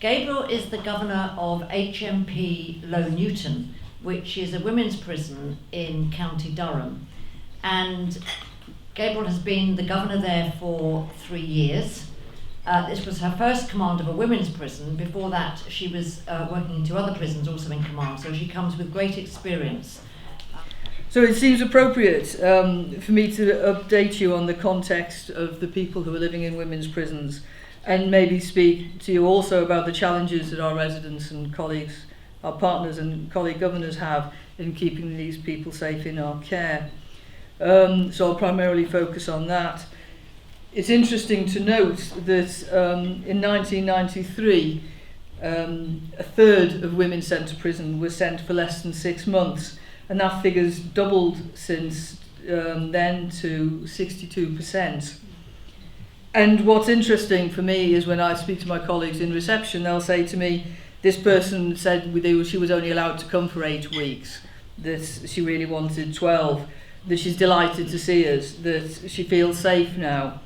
Gabrielle is the governor of HMP Low Newton, which is a women's prison in County Durham. And Gabrielle has been the governor there for 3 years. This was her first command of a women's prison. Before that, she was working in 2 other prisons, also in command, so she comes with great experience. So it seems appropriate for me to update you on the context of the people who are living in women's prisons, and maybe speak to you also about the challenges that our residents and colleagues, our partners and colleague governors have in keeping these people safe in our care. So I'll primarily focus on that. It's interesting to note that in 1993, a third of women sent to prison were sent for less than 6 months, and that figure's doubled since then to 62%. And what's interesting for me is when I speak to my colleagues in reception, they'll say to me, this person said she was only allowed to come for 8 weeks, that she really wanted 12, that she's delighted to see us, that she feels safe now,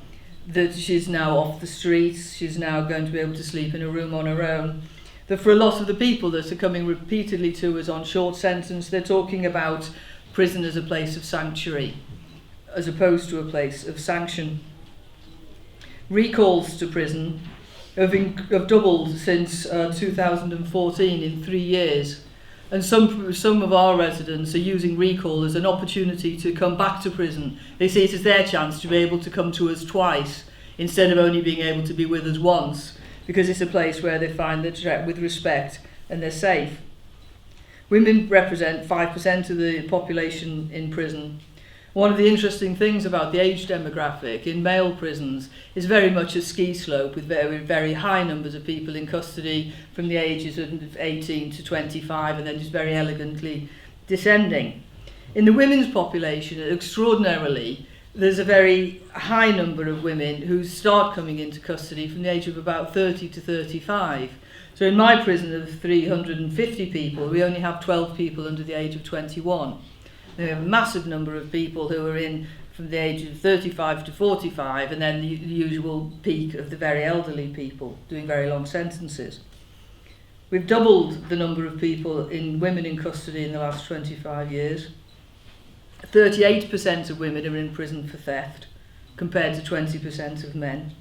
that she's now off the streets, she's now going to be able to sleep in a room on her own. That for a lot of the people that are coming repeatedly to us on short sentence, they're talking about prison as a place of sanctuary, as opposed to a place of sanction. Recalls to prison have doubled since 2014 in 3 years. And some of our residents are using recall as an opportunity to come back to prison. They see it as their chance to be able to come to us twice instead of only being able to be with us once, because it's a place where they find they're treated with respect and they're safe. Women represent 5% of the population in prison. One of the interesting things about the age demographic in male prisons is very much a ski slope with very, very high numbers of people in custody from the ages of 18 to 25 and then just very elegantly descending. In the women's population, extraordinarily, there's a very high number of women who start coming into custody from the age of about 30 to 35. So in my prison of 350 people, we only have 12 people under the age of 21. We have a massive number of people who are in from the age of 35 to 45, and then the usual peak of the very elderly people doing very long sentences. We've doubled the number of people in women in custody in the last 25 years. 38% of women are in prison for theft, compared to 20% of men.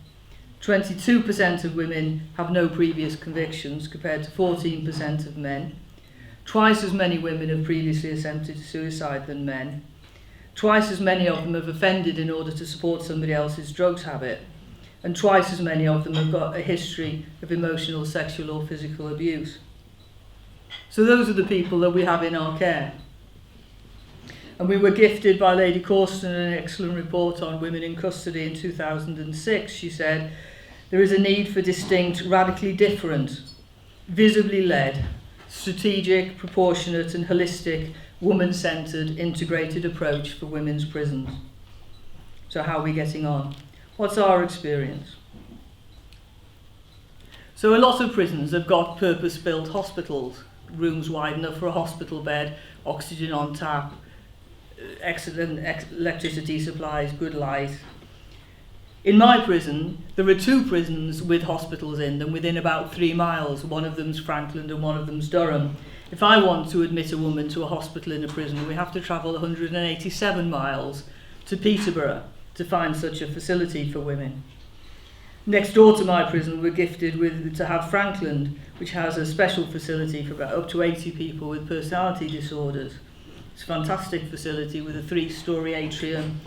22% of women have no previous convictions, compared to 14% of men. Twice as many women have previously attempted suicide than men. Twice as many of them have offended in order to support somebody else's drugs habit. And twice as many of them have got a history of emotional, sexual or physical abuse. So those are the people that we have in our care. And we were gifted by Lady Corsten an excellent report on women in custody in 2006. She said, there is a need for distinct, radically different, visibly led, strategic, proportionate and holistic, woman-centred, integrated approach for women's prisons. So how are we getting on? What's our experience? So a lot of prisons have got purpose-built hospitals, rooms wide enough for a hospital bed, oxygen on tap, excellent electricity supplies, good light. In my prison, there are 2 prisons with hospitals in them within about 3 miles. One of them's Frankland and one of them's Durham. If I want to admit a woman to a hospital in a prison, we have to travel 187 miles to Peterborough to find such a facility for women. Next door to my prison, we're gifted to have Frankland, which has a special facility for about up to 80 people with personality disorders. It's a fantastic facility with a 3-storey atrium,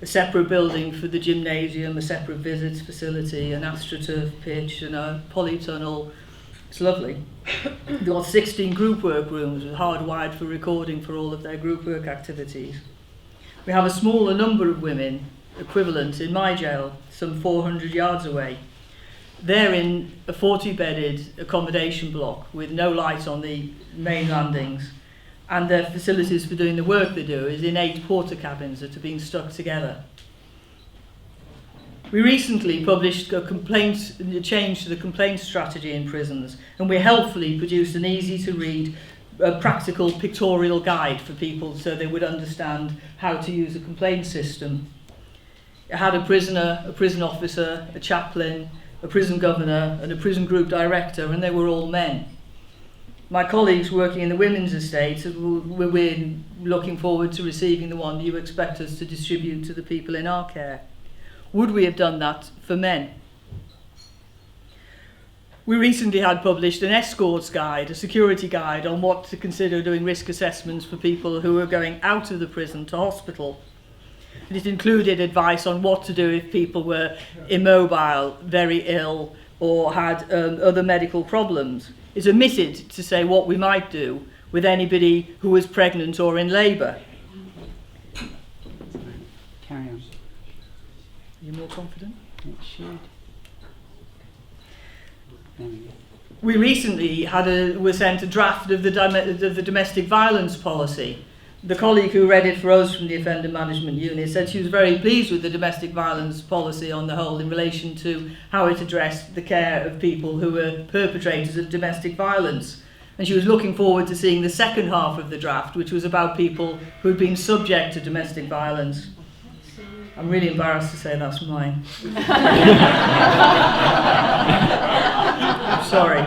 a separate building for the gymnasium, a separate visits facility, an astroturf pitch and a polytunnel. It's lovely. They've got 16 group work rooms hardwired for recording for all of their group work activities. We have a smaller number of women equivalent in my jail, some 400 yards away. They're in a 40-bedded accommodation block with no light on the main landings, and their facilities for doing the work they do is in 8 porter cabins that are being stuck together. We recently published a change to the complaint strategy in prisons, and we helpfully produced an easy-to-read, practical pictorial guide for people so they would understand how to use a complaint system. It had a prisoner, a prison officer, a chaplain, a prison governor and a prison group director, and they were all men. My colleagues working in the women's estate, we're looking forward to receiving the one you expect us to distribute to the people in our care. Would we have done that for men? We recently had published an escorts guide, a security guide on what to consider doing risk assessments for people who are going out of the prison to hospital. And it included advice on what to do if people were immobile, very ill, or had other medical problems. It's omitted to say what we might do with anybody who was pregnant or in labour. Carry on. Are you more confident? It should. There we go. We recently were sent a draft of the domestic violence policy. The colleague who read it for us from the Offender Management Unit said she was very pleased with the domestic violence policy on the whole in relation to how it addressed the care of people who were perpetrators of domestic violence. And she was looking forward to seeing the second half of the draft, which was about people who had been subject to domestic violence. I'm really embarrassed to say that's mine. Sorry.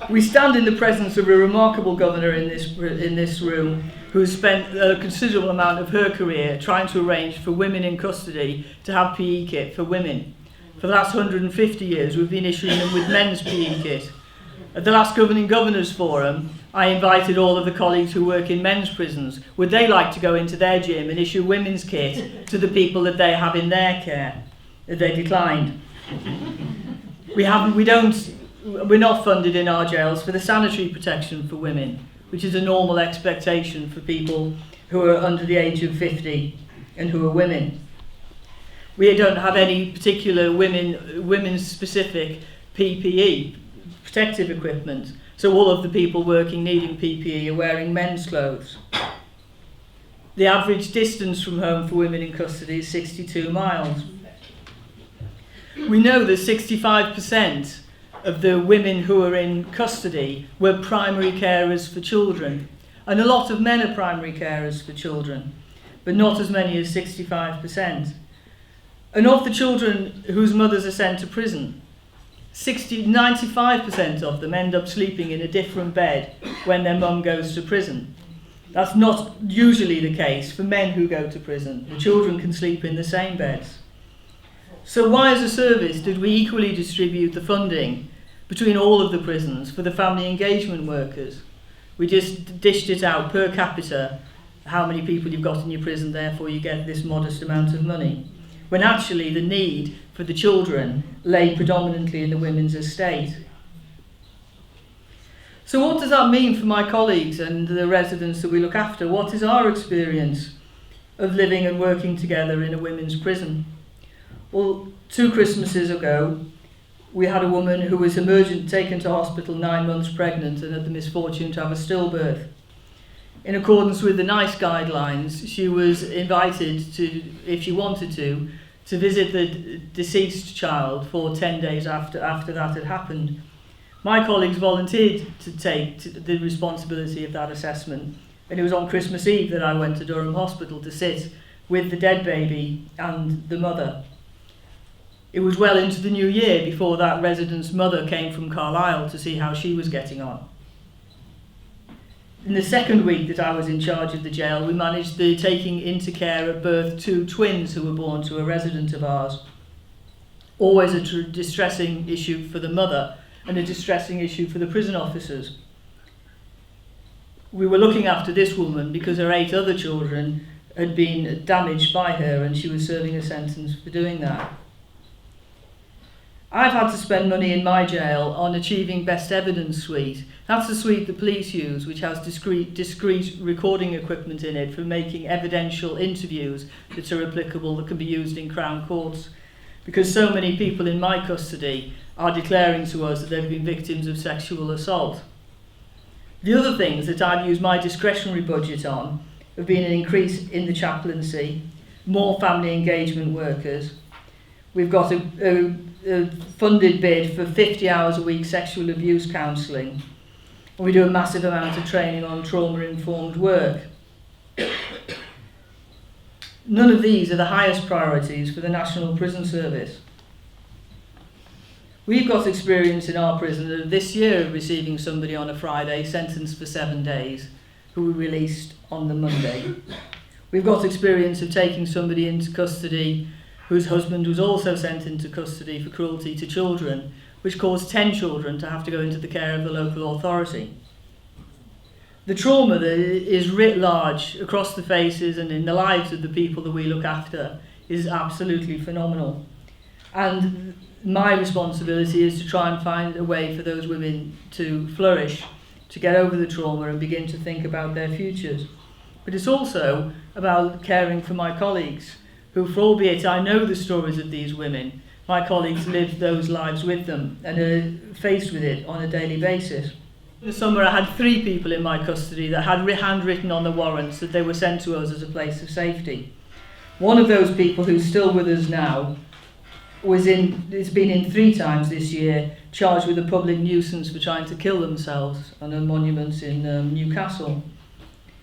We stand in the presence of a remarkable governor in this room who has spent a considerable amount of her career trying to arrange for women in custody to have PE kit for women. For the last 150 years we've been issuing them with men's PE kit. At the last Governing Governors Forum, I invited all of the colleagues who work in men's prisons. Would they like to go into their gym and issue women's kit to the people that they have in their care? They declined. We're not funded in our jails for the sanitary protection for women, which is a normal expectation for people who are under the age of 50 and who are women. We don't have any particular women's specific PPE, protective equipment, so all of the people working needing PPE are wearing men's clothes. The average distance from home for women in custody is 62 miles. We know that 65% of the women who are in custody were primary carers for children, and a lot of men are primary carers for children, but not as many as 65%. And of the children whose mothers are sent to prison, 95% of them end up sleeping in a different bed when their mum goes to prison. That's not usually the case for men who go to prison. The children can sleep in the same beds. So why as a service did we equally distribute the funding between all of the prisons for the family engagement workers? We just dished it out per capita, how many people you've got in your prison, therefore you get this modest amount of money, when actually the need for the children lay predominantly in the women's estate. So what does that mean for my colleagues and the residents that we look after? What is our experience of living and working together in a women's prison? Well, 2 Christmases ago, we had a woman who was taken to hospital 9 months pregnant and had the misfortune to have a stillbirth. In accordance with the NICE guidelines, she was invited to, if she wanted to visit the deceased child for 10 days after that had happened. My colleagues volunteered to take the responsibility of that assessment, and it was on Christmas Eve that I went to Durham Hospital to sit with the dead baby and the mother. It was well into the new year before that resident's mother came from Carlisle to see how she was getting on. In the second week that I was in charge of the jail, we managed the taking into care at birth 2 twins who were born to a resident of ours. Always a distressing issue for the mother and a distressing issue for the prison officers. We were looking after this woman because her 8 other children had been damaged by her and she was serving a sentence for doing that. I've had to spend money in my jail on achieving Best Evidence Suite. That's the suite the police use, which has discrete recording equipment in it for making evidential interviews that are applicable, that can be used in Crown courts. Because so many people in my custody are declaring to us that they've been victims of sexual assault. The other things that I've used my discretionary budget on have been an increase in the chaplaincy, more family engagement workers. We've got a funded bid for 50 hours a week sexual abuse counselling. And we do a massive amount of training on trauma-informed work. none of these are the highest priorities for the National Prison Service. We've got experience in our prison of this year of receiving somebody on a Friday sentenced for 7 days who were released on the Monday. We've got experience of taking somebody into custody whose husband was also sent into custody for cruelty to children, which caused 10 children to have to go into the care of the local authority. The trauma that is writ large across the faces and in the lives of the people that we look after is absolutely phenomenal. And my responsibility is to try and find a way for those women to flourish, to get over the trauma and begin to think about their futures. But it's also about caring for my colleagues, who, for albeit I know the stories of these women, my colleagues live those lives with them and are faced with it on a daily basis. In the summer I had 3 people in my custody that had handwritten on the warrants that they were sent to us as a place of safety. One of those people, who's still with us now, has been in 3 times this year, charged with a public nuisance for trying to kill themselves on a monument in Newcastle.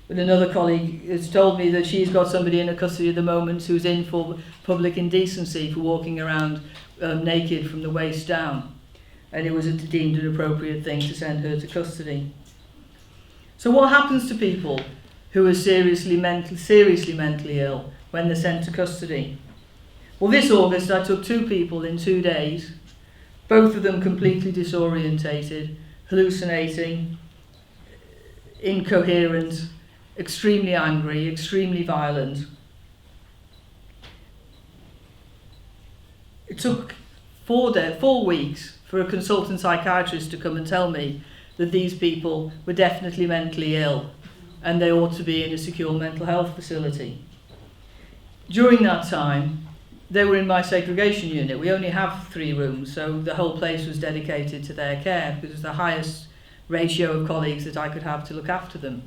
But another colleague has told me that she's got somebody in her custody at the moment who's in for public indecency for walking around naked from the waist down, and it was deemed an appropriate thing to send her to custody. So what happens to people who are seriously mentally ill when they're sent to custody? Well, this August I took 2 people in 2 days, both of them completely disorientated, hallucinating, incoherent, extremely angry, extremely violent. It took 4 weeks for a consultant psychiatrist to come and tell me that these people were definitely mentally ill and they ought to be in a secure mental health facility. During that time, they were in my segregation unit. We only have 3 rooms, so the whole place was dedicated to their care because it was the highest ratio of colleagues that I could have to look after them.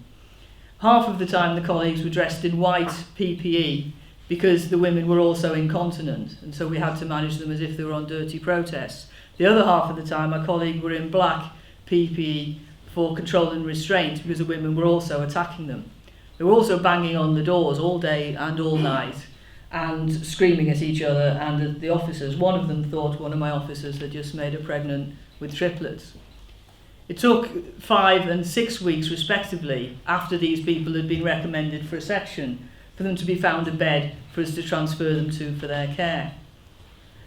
Half of the time the colleagues were dressed in white PPE because the women were also incontinent, and so we had to manage them as if they were on dirty protests. The other half of the time my colleagues were in black PPE for control and restraint because the women were also attacking them. They were also banging on the doors all day and all night and screaming at each other and at the officers. One of them thought one of my officers had just made her pregnant with triplets. It took 5 and 6 weeks respectively after these people had been recommended for a section for them to be found a bed for us to transfer them to for their care.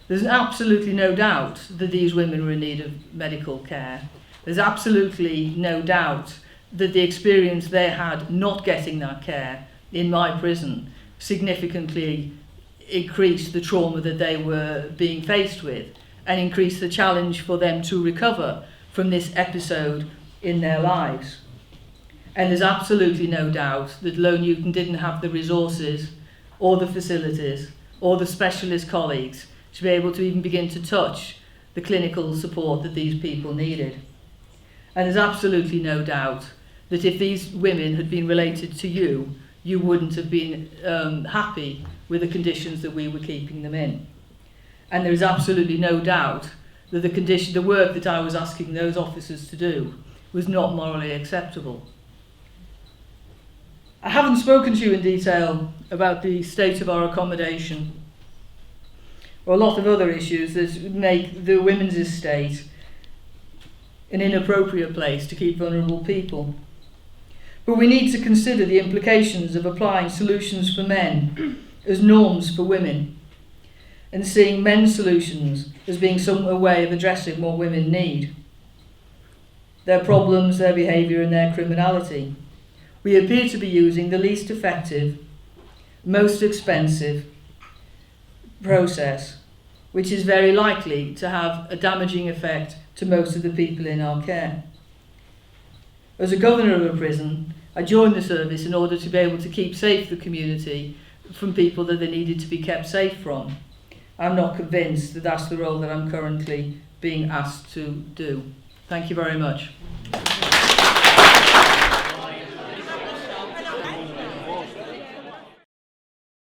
There's absolutely no doubt that these women were in need of medical care. There's absolutely no doubt that the experience they had not getting that care in my prison significantly increased the trauma that they were being faced with and increased the challenge for them to recover from this episode in their lives. And there's absolutely no doubt that Low Newton didn't have the resources or the facilities or the specialist colleagues to be able to even begin to touch the clinical support that these people needed. And there's absolutely no doubt that if these women had been related to you, you wouldn't have been happy with the conditions that we were keeping them in. And there is absolutely no doubt that the work that I was asking those officers to do was not morally acceptable. I haven't spoken to you in detail about the state of our accommodation or a lot of other issues that make the women's estate an inappropriate place to keep vulnerable people. But we need to consider the implications of applying solutions for men as norms for women, and seeing men's solutions as being a way of addressing what women need. Their problems, their behaviour and their criminality. We appear to be using the least effective, most expensive process, which is very likely to have a damaging effect to most of the people in our care. As a governor of a prison, I joined the service in order to be able to keep safe the community from people that they needed to be kept safe from. I'm not convinced that that's the role that I'm currently being asked to do. Thank you very much.